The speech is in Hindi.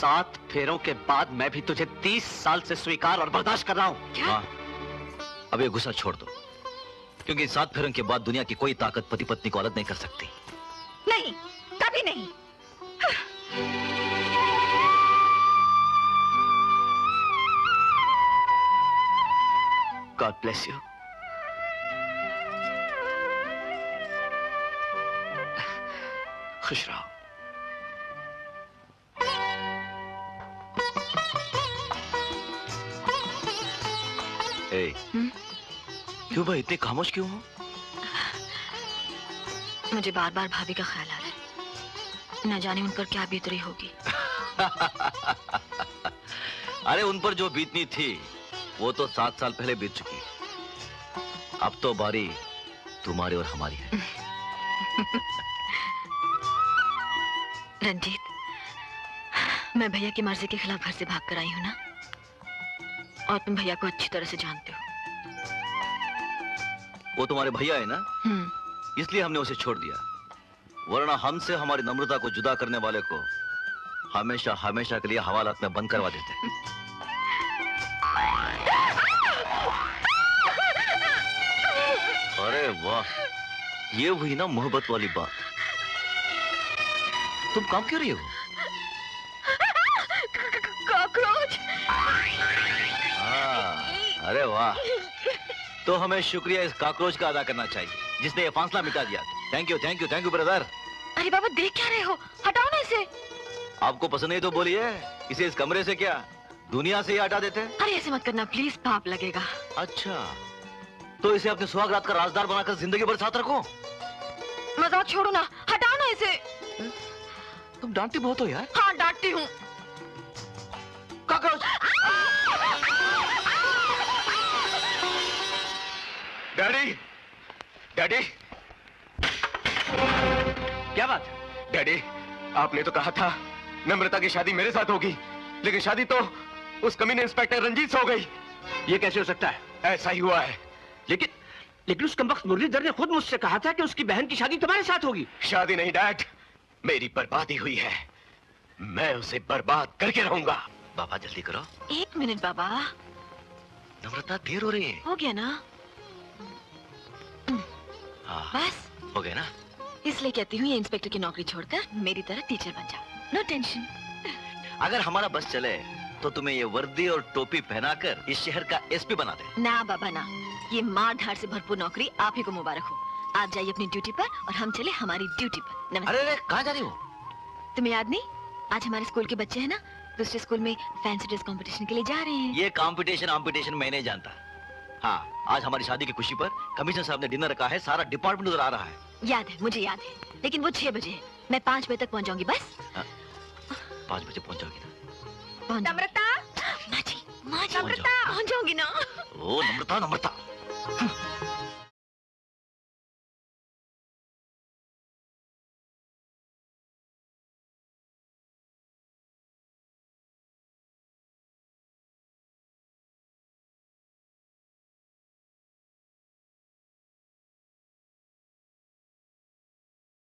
7 फेरों के बाद मैं भी तुझे 30 साल से स्वीकार और बर्दाश्त कर रहा हूँ। क्या? अब ये गुस्सा छोड़ दो, क्योंकि 7 फेरों के बाद दुनिया की कोई ताकत पति पत्नी को अलग नहीं कर सकती। नहीं, कभी नहीं। God bless you. खुश रहो। क्यों भाई इतने खामोश क्यों हो? मुझे बार बार भाभी का ख्याल आ रहा है। न जाने उन पर क्या बीत रही होगी। अरे उन पर जो बीतनी थी वो तो 7 साल पहले बीत चुकी। अब तो बारी तुम्हारी और हमारी है। रंजीत, मैं भैया की मर्जी के खिलाफ घर से भाग कर आई हूँ ना, और तुम भैया को अच्छी तरह से जानते हो। वो तुम्हारे भैया है ना, इसलिए हमने उसे छोड़ दिया, वरना हमसे हमारी नम्रता को जुदा करने वाले को हमेशा हमेशा के लिए हवालात में बंद करवा देते। अरे वाह, ये हुई ना मोहब्बत वाली बात। तुम काम क्यों रही हो? कॉकरोच। अरे वाह, तो हमें शुक्रिया इस कॉकरोच का अदा करना चाहिए जिसने ये फासला मिटा दिया। Thank you thank you thank you brother. अरे बाबा, देख क्या रहे हो? हटाओ ना इसे। आपको पसंद नहीं तो बोलिए, इसे इस कमरे से क्या दुनिया से ही हटा देते हैं? अरे ऐसे मत करना प्लीज, पाप लगेगा। अच्छा, तो इसे अपने सुहाग रात का राजदार बनाकर जिंदगी भर साथ रखो। मजाक छोड़ो ना, हटाओ ना इसे। तुम डांटती बहुत हो यार। हाँ, डांटती हूँ। कॉकरोच। डैडी, डैडी, क्या बात? डैडी, आपने तो कहा था नम्रता की शादी मेरे साथ होगी, लेकिन शादी तो उस कमीने इंस्पेक्टर रंजीत से हो गई। ये कैसे हो सकता है? ऐसा ही हुआ है। लेकिन उस कमबख्त मुरलीधर ने खुद मुझसे कहा था कि उसकी बहन की शादी तुम्हारे साथ होगी। शादी नहीं डैड, मेरी बर्बादी हुई है। मैं उसे बर्बाद करके रहूंगा। बाबा जल्दी करो। 1 मिनट बाबा। नम्रता, देर हो रही है। हो गया ना? हाँ, बस हो गया ना? इसलिए कहती हूँ ये इंस्पेक्टर की नौकरी छोड़कर मेरी तरह टीचर बन जाओ। No tension. अगर हमारा बस चले तो तुम्हें ये वर्दी और टोपी पहनाकर इस शहर का एसपी बना दे। ना बाबा ना, ये मार धाड़ से भरपूर नौकरी आप ही को मुबारक हो। आप जाइए अपनी ड्यूटी पर और हम चले हमारी ड्यूटी पर। नमस्ते। अरे कहाँ जा रही हो? तुम्हें याद नहीं, आज हमारे स्कूल के बच्चे हैं ना, दूसरे स्कूल में फैंसी ड्रेस कंपटीशन के लिए जा रहे हैं। ये कंपटीशन मैं नहीं जानता। हाँ, आज हमारी शादी की खुशी पर कमिश्नर साहब ने डिनर रखा है, सारा डिपार्टमेंट उधर आ रहा है। याद है, मुझे याद है, लेकिन वो 6 बजे है। मैं 5 बजे तक पहुंच जाऊंगी बस। 5 बजे पहुंच जाओगी ना? नम्रता, माँ जी, नम्रता, पहुंच जाऊंगी ना? ओ नम्रता, नम्रता।